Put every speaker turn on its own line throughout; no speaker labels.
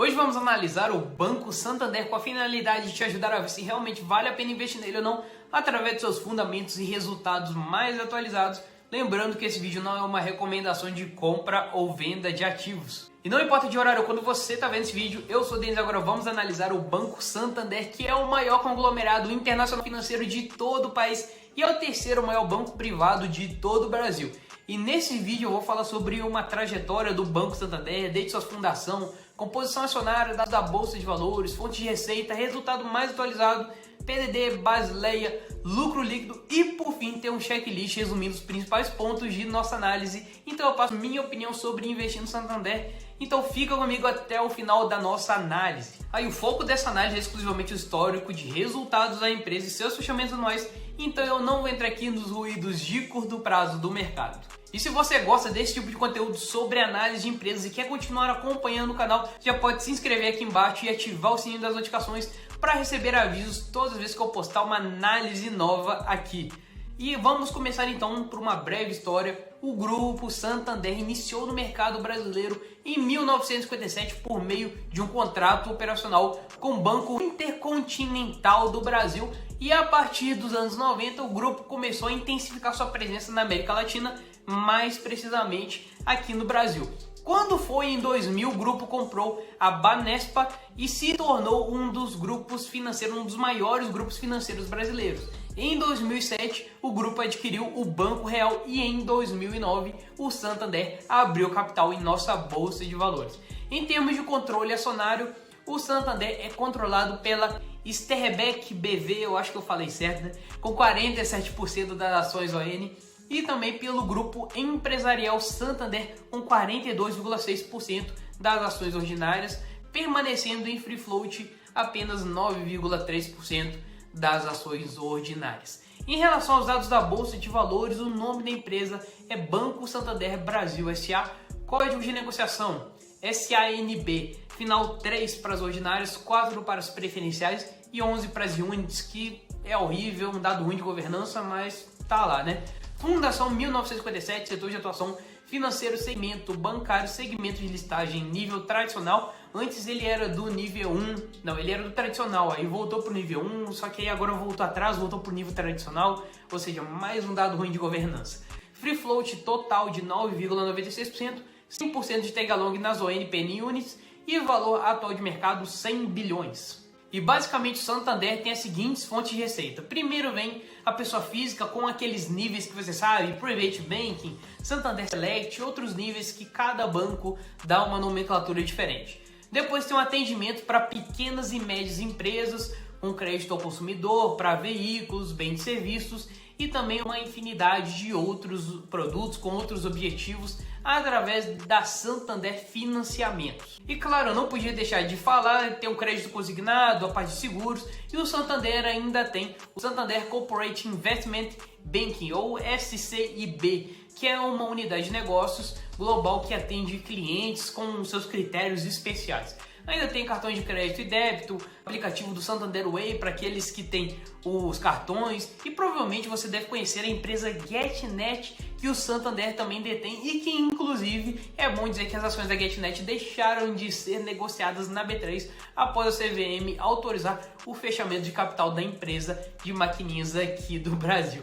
Hoje vamos analisar o Banco Santander com a finalidade de te ajudar a ver se realmente vale a pena investir nele ou não, através de seus fundamentos e resultados mais atualizados. Lembrando que esse vídeo não é uma recomendação de compra ou venda de ativos. E não importa de horário quando você está vendo esse vídeo, eu sou o Denis, agora vamos analisar o Banco Santander, que é o maior conglomerado internacional financeiro de todo o país e é o terceiro maior banco privado de todo o Brasil. E nesse vídeo eu vou falar sobre uma trajetória do Banco Santander, desde sua fundação, composição acionária, dados da Bolsa de Valores, fontes de receita, resultado mais atualizado, PDD, Basileia, lucro líquido e por fim ter um checklist resumindo os principais pontos de nossa análise. Então eu passo minha opinião sobre investir no Santander, então fica comigo até o final da nossa análise. Aí o foco dessa análise é exclusivamente o histórico de resultados da empresa e seus fechamentos anuais, então eu não vou entrar aqui nos ruídos de curto prazo do mercado. E se você gosta desse tipo de conteúdo sobre análise de empresas e quer continuar acompanhando o canal, já pode se inscrever aqui embaixo e ativar o sininho das notificações para receber avisos todas as vezes que eu postar uma análise nova aqui. E vamos começar então por uma breve história. O Grupo Santander iniciou no mercado brasileiro em 1957 por meio de um contrato operacional com o Banco Intercontinental do Brasil, e a partir dos anos 90 o grupo começou a intensificar sua presença na América Latina, mais precisamente aqui no Brasil. Quando foi em 2000, o grupo comprou a Banespa e se tornou um dos grupos financeiros, um dos maiores grupos financeiros brasileiros. Em 2007, o grupo adquiriu o Banco Real e em 2009, o Santander abriu capital em nossa Bolsa de Valores. Em termos de controle acionário, o Santander é controlado pela Sterbeck BV, eu acho que eu falei certo, né? Com 47% das ações ON, e também pelo Grupo Empresarial Santander com 42,6% das ações ordinárias, permanecendo em free float apenas 9,3% das ações ordinárias. Em relação aos dados da Bolsa de Valores, o nome da empresa é Banco Santander Brasil S.A., código de negociação SANB, final 3 para as ordinárias, 4 para as preferenciais e 11 para as units, que é horrível, um dado ruim de governança, mas tá lá, né? Fundação 1957, setor de atuação financeiro, segmento bancário, segmento de listagem nível tradicional. Antes ele era do nível 1, não, ele era do tradicional, aí voltou para o nível 1, só que aí agora voltou atrás, voltou para o nível tradicional, ou seja, mais um dado ruim de governança. Free float total de 9,96%, 100% de tag along nas ONPN units e valor atual de mercado 100 bilhões. E basicamente o Santander tem as seguintes fontes de receita. Primeiro vem a pessoa física com aqueles níveis que você sabe, Private Banking, Santander Select, outros níveis que cada banco dá uma nomenclatura diferente. Depois tem um atendimento para pequenas e médias empresas, um crédito ao consumidor, para veículos, bens e serviços e também uma infinidade de outros produtos com outros objetivos através da Santander Financiamentos. E claro, eu não podia deixar de falar, tem o crédito consignado, a parte de seguros, e o Santander ainda tem o Santander Corporate Investment Banking, ou SCIB, que é uma unidade de negócios global que atende clientes com seus critérios especiais. Ainda tem cartão de crédito e débito, aplicativo do Santander Way para aqueles que têm os cartões, e provavelmente você deve conhecer a empresa GetNet, que o Santander também detém e que inclusive é bom dizer que as ações da GetNet deixaram de ser negociadas na B3 após a CVM autorizar o fechamento de capital da empresa de maquininhas aqui do Brasil.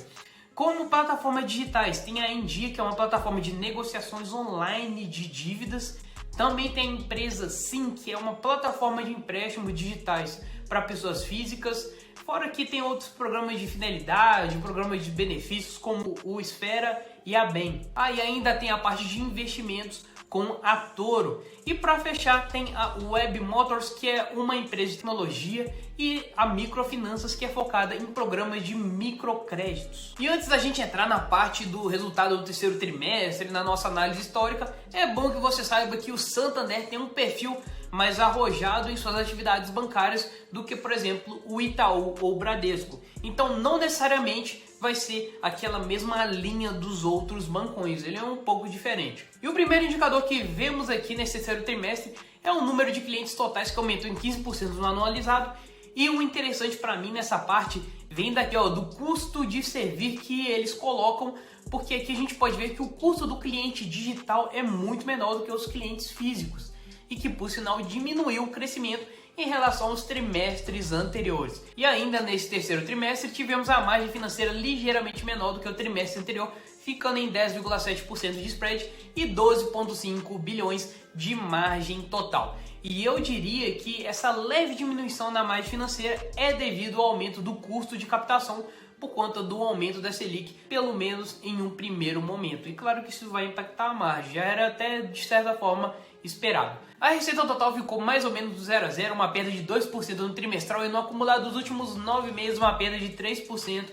Como plataformas digitais, tem a Endia, que é uma plataforma de negociações online de dívidas. Também tem a empresa Sim, que é uma plataforma de empréstimos digitais para pessoas físicas. Fora que tem outros programas de fidelidade, programas de benefícios como o Esfera e a Bem. E ainda tem a parte de investimentos com a Toro. E para fechar tem a Web Motors, que é uma empresa de tecnologia, e a Microfinanças, que é focada em programas de microcréditos. E antes da gente entrar na parte do resultado do terceiro trimestre, na nossa análise histórica, é bom que você saiba que o Santander tem um perfil mais arrojado em suas atividades bancárias do que, por exemplo, o Itaú ou o Bradesco. Então não necessariamente vai ser aquela mesma linha dos outros bancões, ele é um pouco diferente. E o primeiro indicador que vemos aqui nesse terceiro trimestre é o número de clientes totais, que aumentou em 15% no anualizado. E o interessante para mim nessa parte vem daqui, do custo de servir que eles colocam, porque aqui a gente pode ver que o custo do cliente digital é muito menor do que os clientes físicos. e que, por sinal, diminuiu o crescimento em relação aos trimestres anteriores. E ainda nesse terceiro trimestre tivemos a margem financeira ligeiramente menor do que o trimestre anterior, ficando em 10,7% de spread e 12,5 bilhões de margem total. E eu diria que essa leve diminuição na margem financeira é devido ao aumento do custo de captação por conta do aumento da Selic, pelo menos em um primeiro momento. E claro que isso vai impactar a margem, já era até de certa forma esperado. A receita total ficou mais ou menos do 0 a 0, uma perda de 2% no trimestral e no acumulado dos últimos 9 meses uma perda de 3%.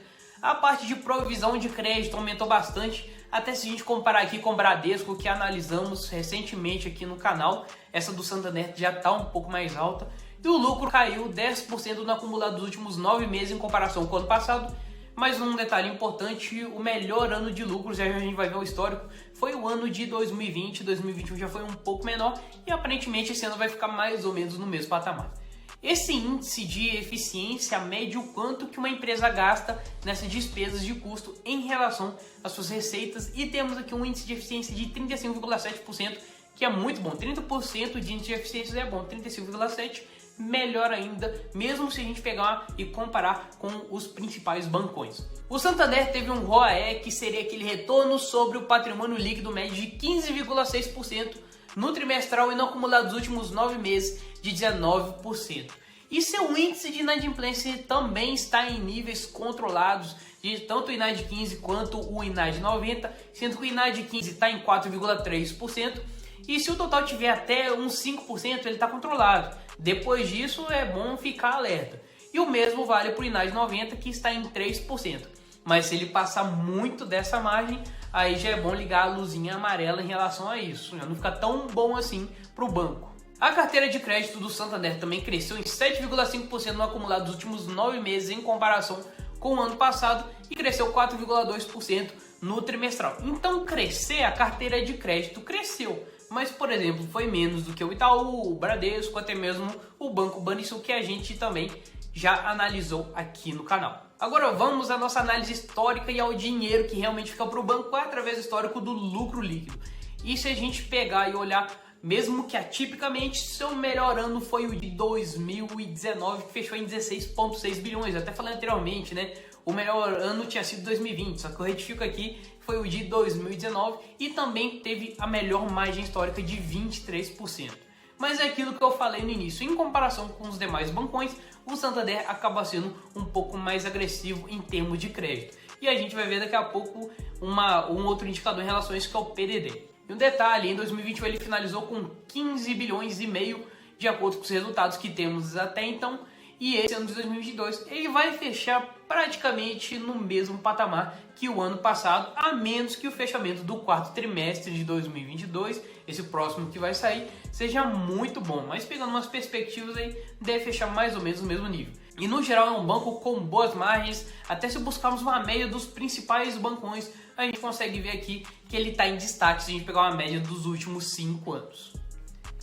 A parte de provisão de crédito aumentou bastante, até se a gente comparar aqui com o Bradesco, que analisamos recentemente aqui no canal, essa do Santander já está um pouco mais alta. E o lucro caiu 10% no acumulado dos últimos 9 meses em comparação com o ano passado. Mas um detalhe importante, o melhor ano de lucros, já a gente vai ver o histórico, foi o ano de 2020, 2021 já foi um pouco menor e aparentemente esse ano vai ficar mais ou menos no mesmo patamar. Esse índice de eficiência mede o quanto que uma empresa gasta nessas despesas de custo em relação às suas receitas e temos aqui um índice de eficiência de 35,7%, que é muito bom. 30% de índice de eficiência é bom, 35,7% melhor ainda, mesmo se a gente pegar e comparar com os principais bancões. O Santander teve um ROAE, que seria aquele retorno sobre o patrimônio líquido médio de 15,6% no trimestral e no acumulado dos últimos 9 meses de 19%. E seu índice de inadimplência também está em níveis controlados, de tanto o INAD 15 quanto o INAD 90, sendo que o INAD 15 está em 4,3%, e se o total tiver até uns 5%, ele está controlado. Depois disso, é bom ficar alerta. E o mesmo vale para o INAD 90, que está em 3%. Mas se ele passar muito dessa margem, aí já é bom ligar a luzinha amarela em relação a isso. Já não fica tão bom assim para o banco. A carteira de crédito do Santander também cresceu em 7,5% no acumulado dos últimos 9 meses em comparação com o ano passado e cresceu 4,2% no trimestral. Então crescer, a carteira de crédito cresceu. Mas, por exemplo, foi menos do que o Itaú, o Bradesco, até mesmo o Banco Banrisul, que a gente também já analisou aqui no canal. Agora vamos à nossa análise histórica e ao dinheiro que realmente fica para o banco através do histórico do lucro líquido. E se a gente pegar e olhar, mesmo que atipicamente, seu melhor ano foi o de 2019, que fechou em 16,6 bilhões. Eu até falei anteriormente, né? O melhor ano tinha sido 2020, só que eu retifico aqui, foi o de 2019 e também teve a melhor margem histórica de 23%. Mas é aquilo que eu falei no início, em comparação com os demais bancões, o Santander acaba sendo um pouco mais agressivo em termos de crédito. E a gente vai ver daqui a pouco um outro indicador em relação a isso, que é o PDD. E um detalhe, em 2021 ele finalizou com 15 bilhões e meio, de acordo com os resultados que temos até então. E esse ano de 2022 ele vai fechar praticamente no mesmo patamar que o ano passado, a menos que o fechamento do quarto trimestre de 2022, esse próximo que vai sair, seja muito bom. Mas pegando umas perspectivas aí, deve fechar mais ou menos no mesmo nível. E no geral é um banco com boas margens, até se buscarmos uma média dos principais bancões, a gente consegue ver aqui que ele está em destaque se a gente pegar uma média dos últimos 5 anos.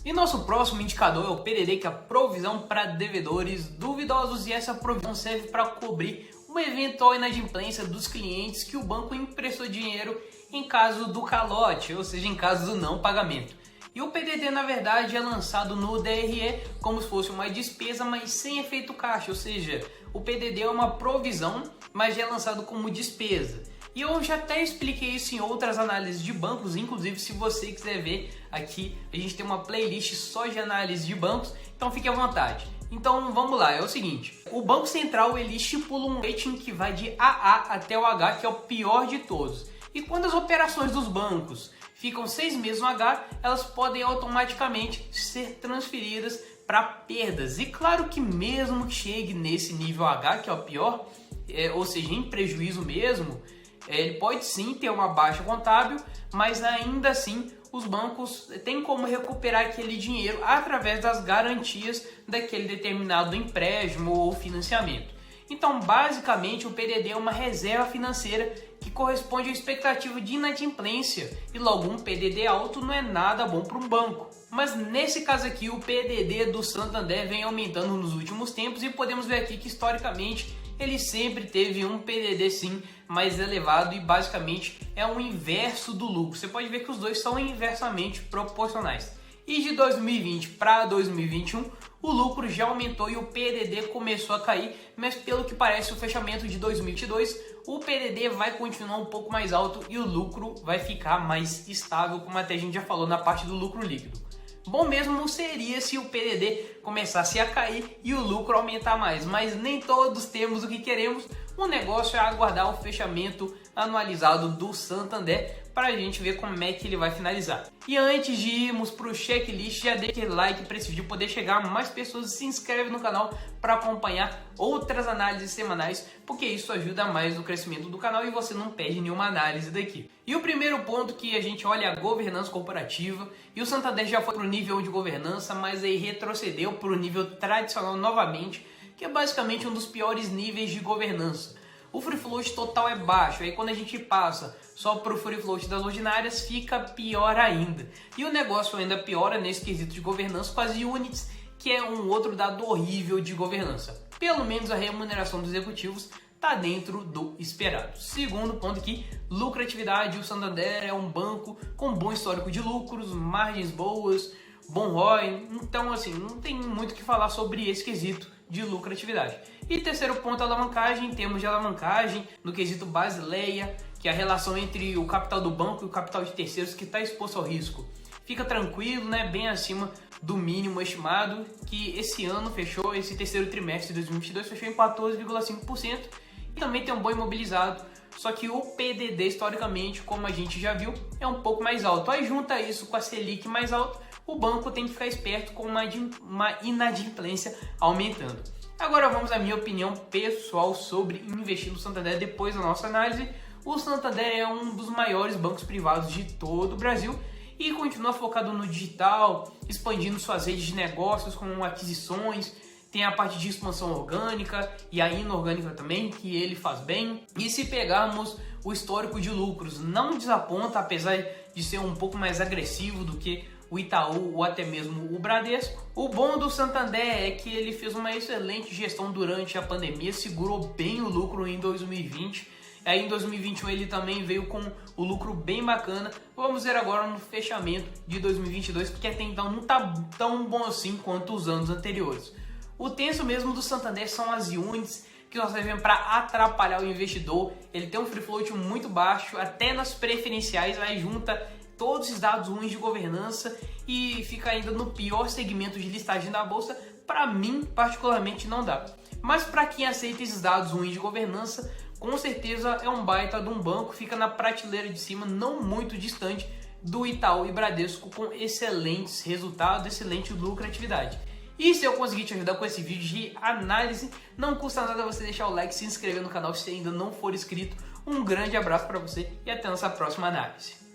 E nosso próximo indicador é o PDD, que é a provisão para devedores duvidosos, e essa provisão serve para cobrir uma eventual inadimplência dos clientes que o banco emprestou dinheiro em caso do calote, ou seja, em caso do não pagamento. E o PDD, na verdade, é lançado no DRE como se fosse uma despesa, mas sem efeito caixa, ou seja, o PDD é uma provisão, mas já é lançado como despesa. E eu já até expliquei isso em outras análises de bancos, inclusive se você quiser ver aqui, a gente tem uma playlist só de análise de bancos, então fique à vontade. Então vamos lá, é o seguinte, o Banco Central ele estipula um rating que vai de AA até o H, que é o pior de todos. E quando as operações dos bancos ficam 6 meses no H, elas podem automaticamente ser transferidas para perdas. E claro que mesmo que chegue nesse nível H, que é o pior, ou seja, em prejuízo mesmo, ele pode sim ter uma baixa contábil, mas ainda assim os bancos têm como recuperar aquele dinheiro através das garantias daquele determinado empréstimo ou financiamento. Então, basicamente, o PDD é uma reserva financeira que corresponde à expectativa de inadimplência, e logo um PDD alto não é nada bom para um banco. Mas nesse caso aqui, o PDD do Santander vem aumentando nos últimos tempos e podemos ver aqui que historicamente ele sempre teve um PDD sim mais elevado e basicamente é o inverso do lucro. Você pode ver que os dois são inversamente proporcionais. E de 2020 para 2021, o lucro já aumentou e o PDD começou a cair, mas pelo que parece o fechamento de 2022, o PDD vai continuar um pouco mais alto e o lucro vai ficar mais estável, como até a gente já falou na parte do lucro líquido. Bom mesmo seria se o PDD começasse a cair e o lucro aumentar mais, mas nem todos temos o que queremos. O negócio é aguardar o fechamento anualizado do Santander para a gente ver como é que ele vai finalizar. E antes de irmos para o checklist, já deixa aquele like para esse vídeo poder chegar a mais pessoas e se inscreve no canal para acompanhar outras análises semanais, porque isso ajuda mais no crescimento do canal e você não perde nenhuma análise daqui. E o primeiro ponto que a gente olha é a governança corporativa, e o Santander já foi para o nível de governança, mas aí retrocedeu para o nível tradicional novamente, que é basicamente um dos piores níveis de governança. O free float total é baixo, aí quando a gente passa só para o free float das ordinárias fica pior ainda. E o negócio ainda piora nesse quesito de governança com as units, que é um outro dado horrível de governança. Pelo menos a remuneração dos executivos está dentro do esperado. Segundo ponto aqui, lucratividade. O Santander é um banco com bom histórico de lucros, margens boas, bom ROI, então assim, não tem muito o que falar sobre esse quesito de lucratividade. E terceiro ponto, alavancagem. Em termos de alavancagem, no quesito Basileia, que é a relação entre o capital do banco e o capital de terceiros que está exposto ao risco, fica tranquilo, né? Bem acima do mínimo estimado, que esse ano fechou, esse terceiro trimestre de 2022 fechou em 14,5%, e também tem um bom imobilizado, só que o PDD historicamente, como a gente já viu, é um pouco mais alto. Aí junta isso com a Selic mais alta, o banco tem que ficar esperto com uma inadimplência aumentando. Agora vamos à minha opinião pessoal sobre investir no Santander depois da nossa análise. O Santander é um dos maiores bancos privados de todo o Brasil e continua focado no digital, expandindo suas redes de negócios com aquisições. Tem a parte de expansão orgânica e a inorgânica também, que ele faz bem. E se pegarmos o histórico de lucros, não desaponta, apesar de ser um pouco mais agressivo do que o Itaú ou até mesmo o Bradesco. O bom do Santander é que ele fez uma excelente gestão durante a pandemia, segurou bem o lucro em 2020. Aí em 2021 ele também veio com o lucro bem bacana. Vamos ver agora no fechamento de 2022, porque até então não está tão bom assim quanto os anos anteriores. O tenso mesmo do Santander são as units, que só servem para atrapalhar o investidor. Ele tem um free float muito baixo, até nas preferenciais, aí junta todos esses dados ruins de governança e fica ainda no pior segmento de listagem da bolsa. Para mim, particularmente, não dá. Mas para quem aceita esses dados ruins de governança, com certeza é um baita de um banco, fica na prateleira de cima, não muito distante do Itaú e Bradesco, com excelentes resultados, excelente lucratividade. E se eu conseguir te ajudar com esse vídeo de análise, não custa nada você deixar o like, se inscrever no canal se ainda não for inscrito. Um grande abraço para você e até a nossa próxima análise.